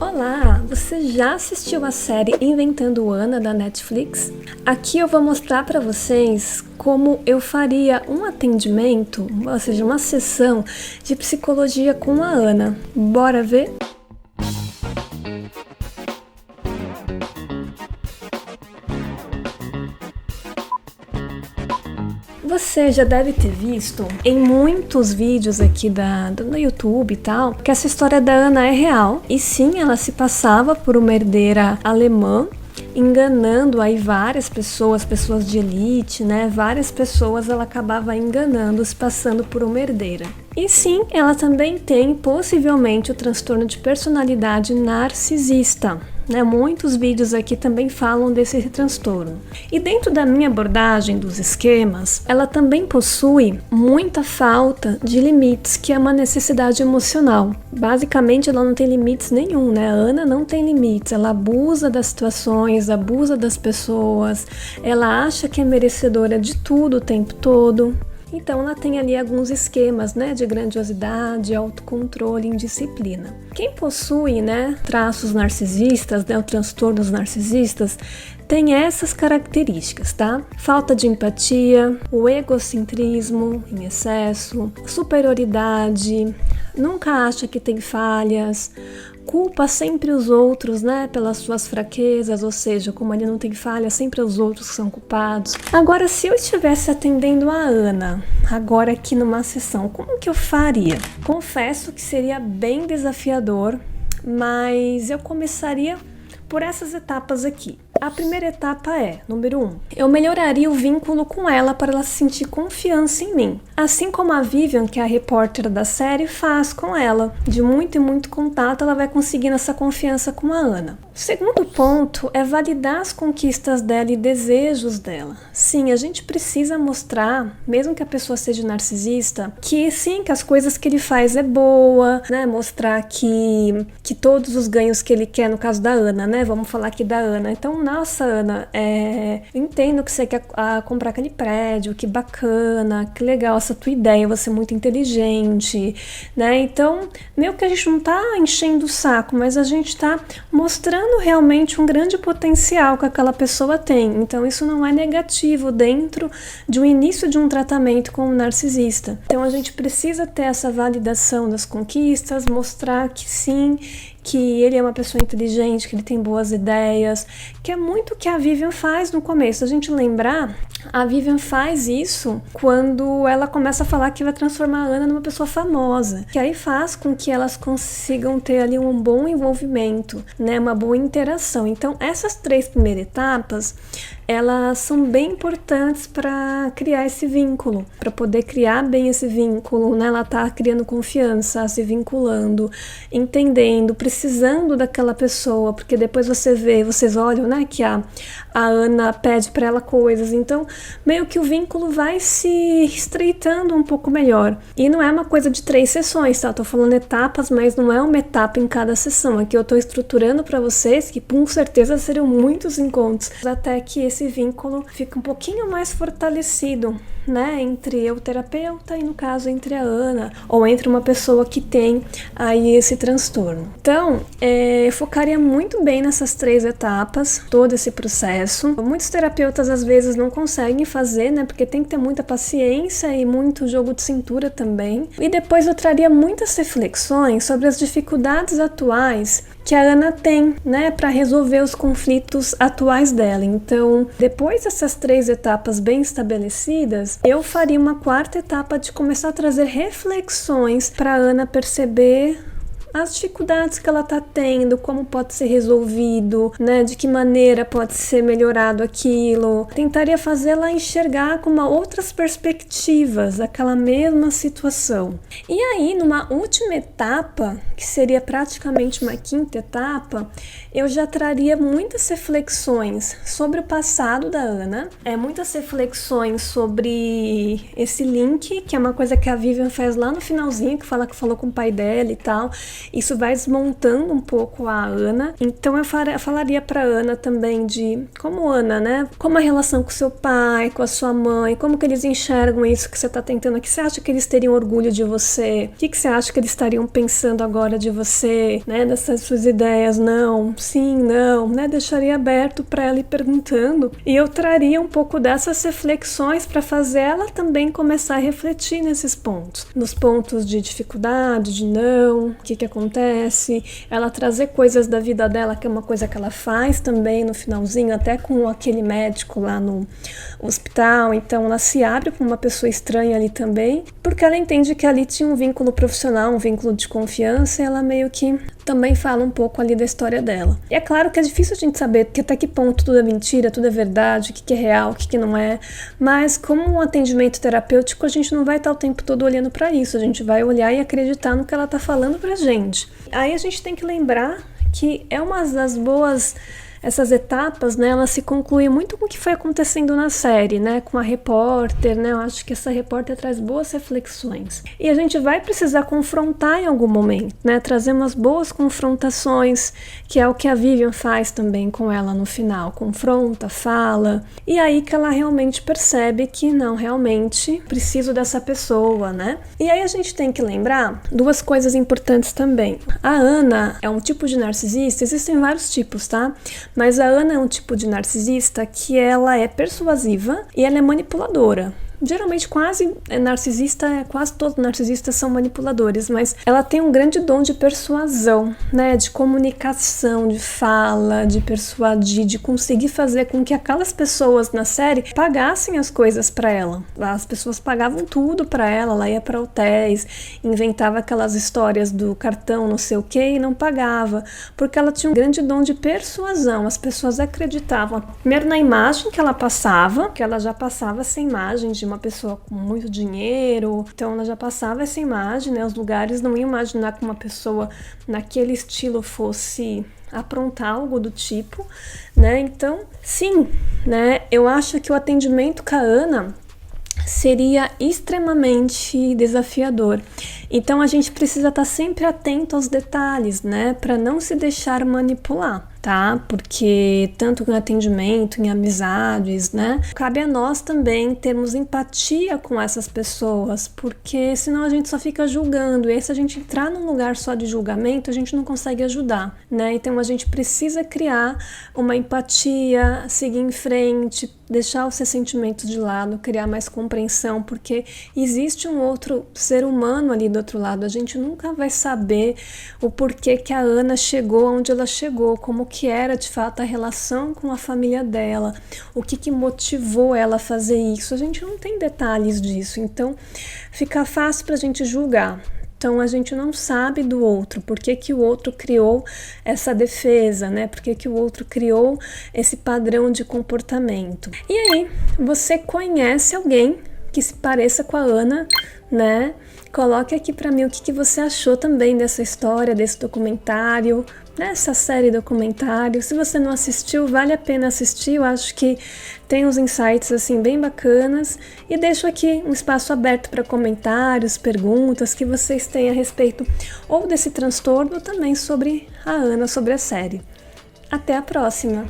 Olá, você já assistiu a série Inventando Ana da Netflix? Aqui eu vou mostrar para vocês como eu faria um atendimento, ou seja, uma sessão de psicologia com a Ana. Bora ver? Você já deve ter visto em muitos vídeos aqui do YouTube e tal, que essa história da Ana é real. E sim, ela se passava por uma herdeira alemã, enganando aí várias pessoas de elite, né? Várias pessoas ela acabava enganando, se passando por uma herdeira. E sim, ela também tem possivelmente o transtorno de personalidade narcisista. Muitos vídeos aqui também falam desse transtorno. E dentro da minha abordagem dos esquemas, ela também possui muita falta de limites, que é uma necessidade emocional. Basicamente, ela não tem limites nenhum, né? A Ana não tem limites, ela abusa das situações, abusa das pessoas, ela acha que é merecedora de tudo o tempo todo. Então ela tem ali alguns esquemas, de grandiosidade, autocontrole, indisciplina. Quem possui, traços narcisistas, ou transtornos narcisistas, tem essas características, tá? Falta de empatia, o egocentrismo em excesso, superioridade, nunca acha que tem falhas, culpa sempre os outros, pelas suas fraquezas, ou seja, como ele não tem falha, sempre os outros que são culpados. Agora, se eu estivesse atendendo a Ana, agora aqui numa sessão, como que eu faria? Confesso que seria bem desafiador, mas eu começaria por essas etapas aqui. A primeira etapa é, número 1, eu melhoraria o vínculo com ela para ela sentir confiança em mim. Assim como a Vivian, que é a repórter da série, faz com ela. De muito e muito contato, ela vai conseguindo essa confiança com a Ana. O segundo ponto é validar as conquistas dela e desejos dela. Sim, a gente precisa mostrar, mesmo que a pessoa seja narcisista, que sim, que as coisas que ele faz é boa, Mostrar que todos os ganhos que ele quer, no caso da Ana, Vamos falar aqui da Ana. Então, nossa, Ana, eu entendo que você quer comprar aquele prédio, que bacana, que legal essa tua ideia, você é muito inteligente, Então, meio que a gente não tá enchendo o saco, mas a gente tá mostrando realmente um grande potencial que aquela pessoa tem. Então, isso não é negativo dentro de um início de um tratamento com um narcisista. Então, a gente precisa ter essa validação das conquistas, mostrar que sim, que ele é uma pessoa inteligente, que ele tem boas ideias, que é muito o que a Vivian faz no começo. A gente lembrar, a Vivian faz isso quando ela começa a falar que vai transformar a Ana numa pessoa famosa, que aí faz com que elas consigam ter ali um bom envolvimento, uma boa interação. Então, essas 3 primeiras etapas, elas são bem importantes para criar esse vínculo, para poder criar bem esse vínculo, Ela tá criando confiança, se vinculando, entendendo, precisando daquela pessoa, porque depois vocês olham, que a Ana pede para ela coisas, então meio que o vínculo vai se estreitando um pouco melhor. E não é uma coisa de 3 sessões, tá? Eu tô falando etapas, mas não é uma etapa em cada sessão. Aqui eu tô estruturando para vocês que com certeza seriam muitos encontros, até que esse vínculo fica um pouquinho mais fortalecido, entre eu, terapeuta, e no caso entre a Ana, ou entre uma pessoa que tem aí esse transtorno. Então, eu focaria muito bem nessas 3 etapas, todo esse processo. Muitos terapeutas às vezes não conseguem fazer, porque tem que ter muita paciência e muito jogo de cintura também. E depois eu traria muitas reflexões sobre as dificuldades atuais que a Ana tem, para resolver os conflitos atuais dela. Então, depois dessas 3 etapas bem estabelecidas, eu faria uma 4ª etapa de começar a trazer reflexões para a Ana perceber as dificuldades que ela está tendo, como pode ser resolvido, de que maneira pode ser melhorado aquilo. Tentaria fazê-la enxergar com outras perspectivas aquela mesma situação. E aí, numa última etapa, que seria praticamente uma 5ª etapa, eu já traria muitas reflexões sobre o passado da Ana, muitas reflexões sobre esse link, que é uma coisa que a Vivian faz lá no finalzinho, que fala que falou com o pai dela e tal. Isso vai desmontando um pouco a Ana. Então eu falaria pra Ana também de como Ana, né? Como a relação com seu pai, com a sua mãe, como que eles enxergam isso que você tá tentando aqui. Você acha que eles teriam orgulho de você? O que você acha que eles estariam pensando agora de você, né? Dessas suas ideias? Não, sim, não, né? Deixaria aberto pra ela ir perguntando. E eu traria um pouco dessas reflexões pra fazer ela também começar a refletir nesses pontos. Nos pontos de dificuldade, de não, o que acontece. Ela trazer coisas da vida dela, que é uma coisa que ela faz também no finalzinho, até com aquele médico lá no hospital. Então ela se abre com uma pessoa estranha ali também, porque ela entende que ali tinha um vínculo profissional, um vínculo de confiança, e ela meio que também fala um pouco ali da história dela. E é claro que é difícil a gente saber que até que ponto tudo é mentira, tudo é verdade, o que é real, o que não é, mas como um atendimento terapêutico, a gente não vai estar o tempo todo olhando para isso, a gente vai olhar e acreditar no que ela está falando pra gente. Aí a gente tem que lembrar que é uma das boas... Essas etapas, né, elas se concluem muito com o que foi acontecendo na série, né, com a repórter, né, eu acho que essa repórter traz boas reflexões. E a gente vai precisar confrontar em algum momento, né, trazer umas boas confrontações, que é o que a Vivian faz também com ela no final, confronta, fala, e aí que ela realmente percebe que não, realmente preciso dessa pessoa, né. E aí a gente tem que lembrar duas coisas importantes também. A Ana é um tipo de narcisista, existem vários tipos, tá? Mas a Ana é um tipo de narcisista que ela é persuasiva e ela é manipuladora. Geralmente quase todos narcisistas são manipuladores, mas ela tem um grande dom de persuasão, né, de comunicação, de fala, de persuadir, de conseguir fazer com que aquelas pessoas na série pagassem as coisas para ela. As pessoas pagavam tudo para ela ia para hotéis, inventava aquelas histórias do cartão não sei o que e não pagava, porque ela tinha um grande dom de persuasão. As pessoas acreditavam, primeiro na imagem que ela passava, que ela já passava essa imagem de uma pessoa com muito dinheiro, então ela já passava essa imagem, né? Os lugares não iam imaginar que uma pessoa naquele estilo fosse aprontar algo do tipo, né? Então, sim, né? Eu acho que o atendimento com a Ana seria extremamente desafiador. Então a gente precisa estar sempre atento aos detalhes, né? Para não se deixar manipular. Tá? Porque tanto em atendimento, em amizades, né? Cabe a nós também termos empatia com essas pessoas, porque senão a gente só fica julgando, e aí se a gente entrar num lugar só de julgamento, a gente não consegue ajudar, né? Então a gente precisa criar uma empatia, seguir em frente, deixar os seus sentimentos de lado, criar mais compreensão, porque existe um outro ser humano ali do outro lado, a gente nunca vai saber o porquê que a Ana chegou onde ela chegou, como que era de fato a relação com a família dela, o que motivou ela a fazer isso, a gente não tem detalhes disso, então fica fácil pra gente julgar. Então a gente não sabe do outro, por que o outro criou essa defesa, né? Por que o outro criou esse padrão de comportamento. E aí, você conhece alguém que se pareça com a Ana, né? Coloque aqui pra mim o que você achou também dessa história, desse documentário, dessa série documentário. Se você não assistiu, vale a pena assistir, eu acho que tem uns insights assim bem bacanas, e deixo aqui um espaço aberto para comentários, perguntas que vocês têm a respeito ou desse transtorno ou também sobre a Ana, sobre a série. Até a próxima!